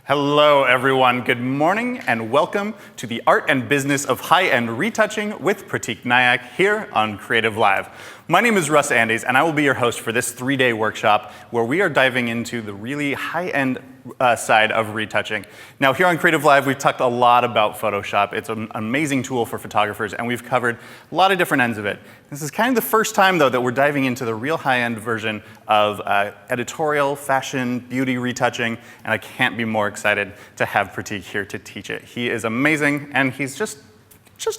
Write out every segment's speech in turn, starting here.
Hello, everyone. Good morning, and welcome to the Art and Business of High-End Retouching with Pratik Nayak here on Creative Live. My name is Russ Andes, and I will be your host for this 3-day workshop where we are diving into the really high-end side of retouching. Now, here on Creative Live, we've talked a lot about Photoshop. It's an amazing tool for photographers, and we've covered a lot of different ends of it. This is kind of the first time, though, that we're diving into the real high-end version of editorial, fashion, beauty retouching, and I can't be more excited to have Pratik here to teach it. He is amazing, and he's just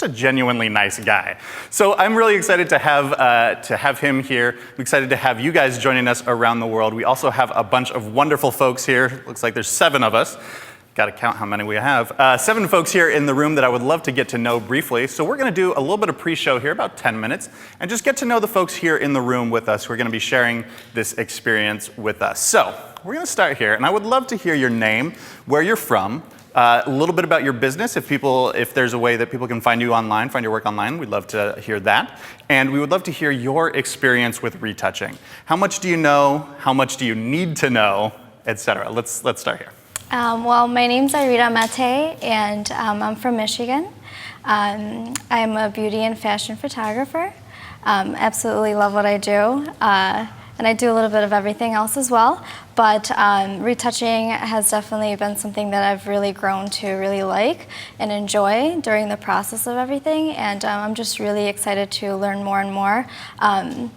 a genuinely nice guy. So I'm really excited to have him here. I'm excited to have you guys joining us around the world. We also have a bunch of wonderful folks here. Looks like there's 7 of us. Got to count how many we have. 7 folks here in the room that I would love to get to know briefly. So we're going to do a little bit of pre-show here, about 10 minutes, and just get to know the folks here in the room with us who are going to be sharing this experience with us. So we're going to start here, and I would love to hear your name, where you're from, a little bit about your business. If there's a way that people can find you online, find your work online, we'd love to hear that. And we would love to hear your experience with retouching. How much do you know? How much do you need to know, etc.? Let's start here. Well, my name's Irita Mate, and I'm from Michigan. I'm a beauty and fashion photographer. Absolutely love what I do. And I do a little bit of everything else as well. But retouching has definitely been something that I've really grown to really like and enjoy during the process of everything. And I'm just really excited to learn more and more. I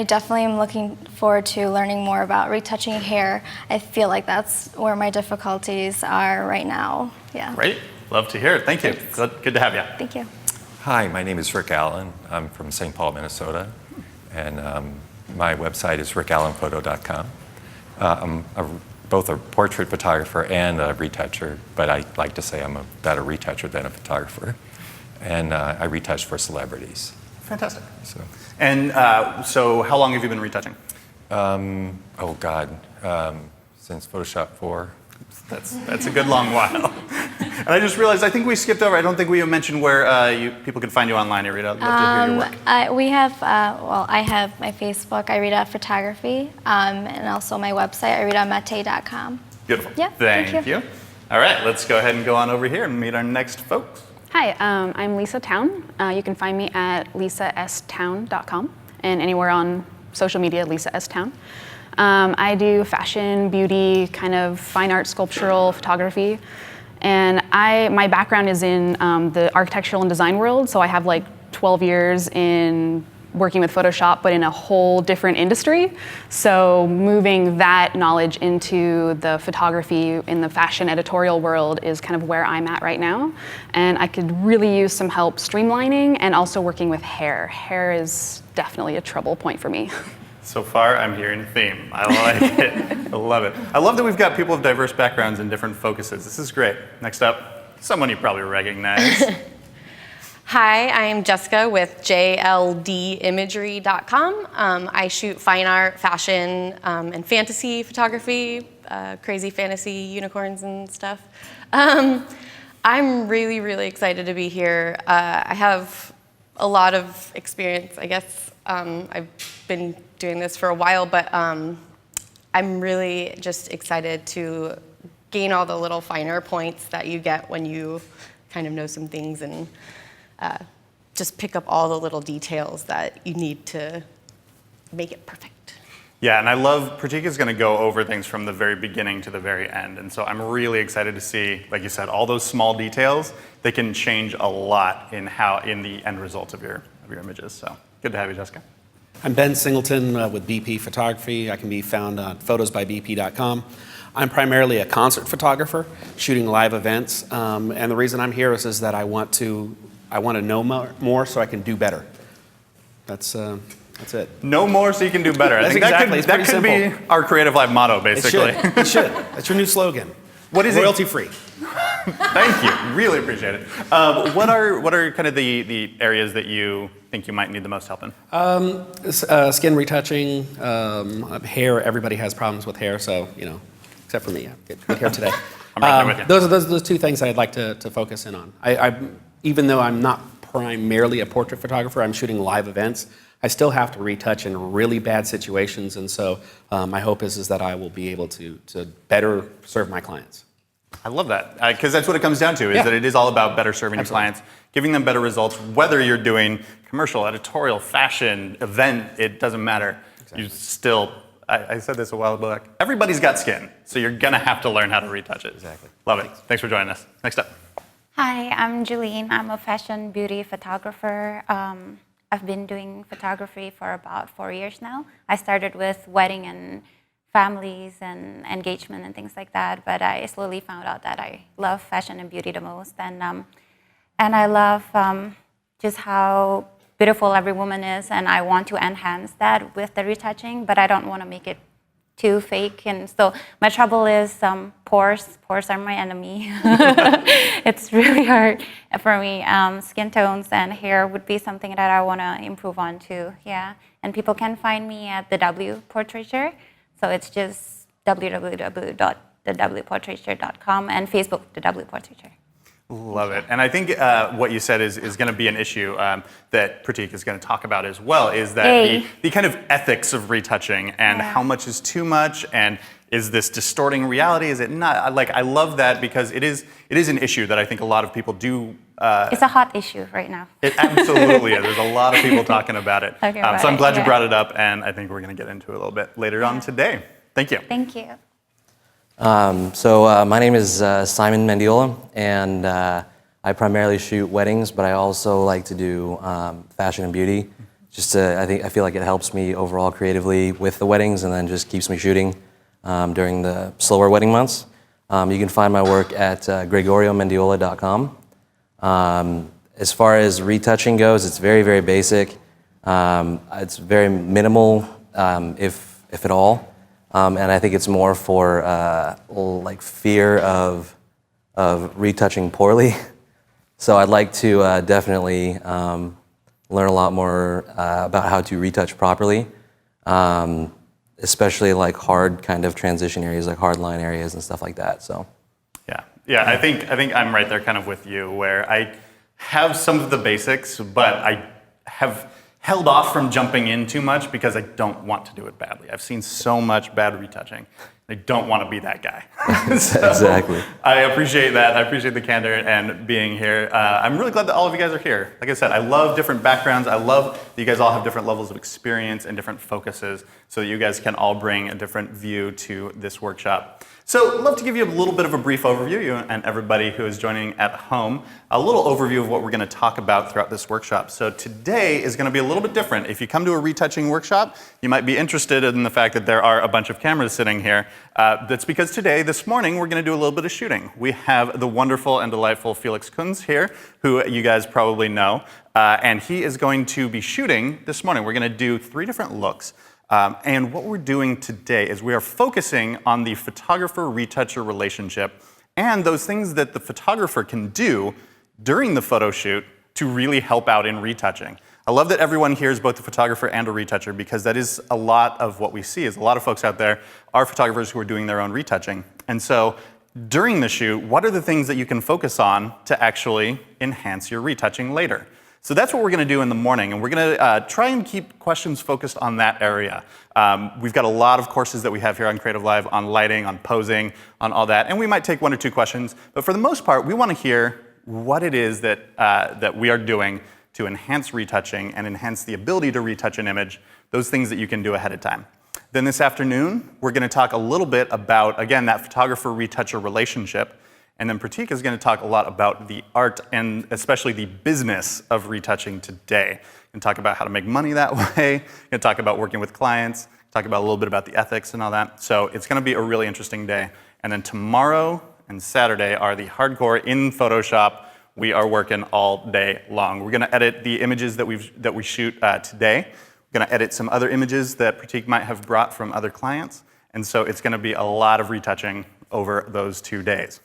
definitely am looking forward to learning more about retouching hair. I feel like that's where my difficulties are right now. Yeah. Great. Love to hear it. Thank you. Good to have you. Thank you. Hi, my name is Rick Allen. I'm from St. Paul, Minnesota. And my website is rickallenphoto.com. I'm both a portrait photographer and a retoucher, but I like to say I'm a better retoucher than a photographer. And I retouch for celebrities. Fantastic. And so how long have you been retouching? Since Photoshop 4. That's a good long while. And I just realized, I think we skipped over, I don't think we mentioned where people can find you online, Irita. I'd love to hear your work. I have my Facebook, Irita Photography, and also my website, iritamate.com. Beautiful. Yeah, thank you. All right, let's go ahead and go on over here and meet our next folks. Hi, I'm Lisa Town. You can find me at lisasttown.com and anywhere on social media, Lisa S. Town. I do fashion, beauty, kind of fine art, sculptural photography. And my background is in the architectural and design world, so I have like 12 years in working with Photoshop, but in a whole different industry. So moving that knowledge into the photography in the fashion editorial world is kind of where I'm at right now. And I could really use some help streamlining and also working with hair. Hair is definitely a trouble point for me. So far, I'm hearing a theme. I like it. I love it. I love that we've got people of diverse backgrounds and different focuses. This is great. Next up, someone you probably recognize. Hi, I'm Jessica with jldimagery.com. I shoot fine art, fashion, and fantasy photography, crazy fantasy unicorns and stuff. I'm really, really excited to be here. I have a lot of experience, I guess. I've been doing this for a while, but I'm really just excited to gain all the little finer points that you get when you kind of know some things and just pick up all the little details that you need to make it perfect. Yeah, and I love, Pratik is going to go over things from the very beginning to the very end. And so I'm really excited to see, like you said, all those small details, they can change a lot in the end result of your images. So good to have you, Jessica. I'm Ben Singleton with BP Photography. I can be found on photosbybp.com. I'm primarily a concert photographer, shooting live events. And the reason I'm here is that I want to know more so I can do better. That's it. Know more so you can do better. That's I think exactly. that could be our Creative Live motto, basically. It should. That's your new slogan. What is Royalty free. Thank you. Really appreciate it. What are kind of the areas that you think you might need the most help in? Skin retouching, hair. Everybody has problems with hair, so except for me. Good hair today. I'm right there with you. Those are those 2 things I'd like to focus in on. Even though I'm not primarily a portrait photographer, I'm shooting live events. I still have to retouch in really bad situations, and so my hope is that I will be able to better serve my clients. I love that, because that's what it comes down to, is that it is all about better serving your clients, giving them better results, whether you're doing commercial, editorial, fashion, event, it doesn't matter. Exactly. You still, I said this a while back, everybody's got skin, so you're gonna have to learn how to retouch it. Exactly. Love it. Thanks for joining us. Next up. Hi, I'm Julene. I'm a fashion beauty photographer. I've been doing photography for about 4 years now. I started with wedding and families and engagement and things like that, but I slowly found out that I love fashion and beauty the most, and I love just how beautiful every woman is, and I want to enhance that with the retouching, but I don't want to make it too fake. And so my trouble is pores. Pores are my enemy. It's really hard for me. Skin tones and hair would be something that I want to improve on too. Yeah, and people can find me at the W Portraiture. So it's just www.thewportraiture.com and Facebook, The W Portraiture. Love it. And I think what you said is going to be an issue that Pratik is going to talk about as well, is that the kind of ethics of retouching and how much is too much, and is this distorting reality? Is it not? Like, I love that, because it is an issue that I think a lot of people do. It's a hot issue right now. It absolutely is. There's a lot of people talking about it. So I'm glad you brought it up, and I think we're going to get into it a little bit later on today. Thank you. Thank you. My name is Simon Mendiola, and I primarily shoot weddings, but I also like to do fashion and beauty. I feel like it helps me overall creatively with the weddings, and then just keeps me shooting during the slower wedding months. You can find my work at gregoriomendiola.com. As far as retouching goes, it's very, very basic. It's very minimal, if at all. And I think it's more for like fear of retouching poorly. So I'd like to definitely learn a lot more about how to retouch properly, especially like hard kind of transition areas, like hard line areas and stuff like that. So. Yeah. I think I'm right there kind of with you, where I have some of the basics, but I have held off from jumping in too much because I don't want to do it badly. I've seen so much bad retouching. I don't want to be that guy. Exactly. I appreciate that. I appreciate the candor and being here. I'm really glad that all of you guys are here. Like I said, I love different backgrounds. I love that you guys all have different levels of experience and different focuses, so that you guys can all bring a different view to this workshop. So I'd love to give you a little bit of a brief overview, you and everybody who is joining at home, a little overview of what we're going to talk about throughout this workshop. So today is going to be a little bit different. If you come to a retouching workshop, you might be interested in the fact that there are a bunch of cameras sitting here. That's because this morning, we're going to do a little bit of shooting. We have the wonderful and delightful Felix Kunz here, who you guys probably know, and he is going to be shooting this morning. We're going to do 3 different looks. And what we're doing today is we are focusing on the photographer-retoucher relationship and those things that the photographer can do during the photo shoot to really help out in retouching. I love that everyone here is both a photographer and a retoucher, because that is a lot of what we see. Is a lot of folks out there are photographers who are doing their own retouching. And so during the shoot, what are the things that you can focus on to actually enhance your retouching later? So that's what we're going to do in the morning, and we're going to try and keep questions focused on that area. We've got a lot of courses that we have here on Creative Live on lighting, on posing, on all that, and we might take 1 or 2 questions, but for the most part, we want to hear what it is that we are doing to enhance retouching and enhance the ability to retouch an image, those things that you can do ahead of time. Then this afternoon, we're going to talk a little bit about, again, that photographer-retoucher relationship. And then Pratik is going to talk a lot about the art and especially the business of retouching today. And talk about how to make money that way. Going to talk about working with clients. Talk about a little bit about the ethics and all that. So it's going to be a really interesting day. And then tomorrow and Saturday are the hardcore in Photoshop. We are working all day long. We're going to edit the images that we shoot today. We're going to edit some other images that Pratik might have brought from other clients. And so it's going to be a lot of retouching over those 2 days.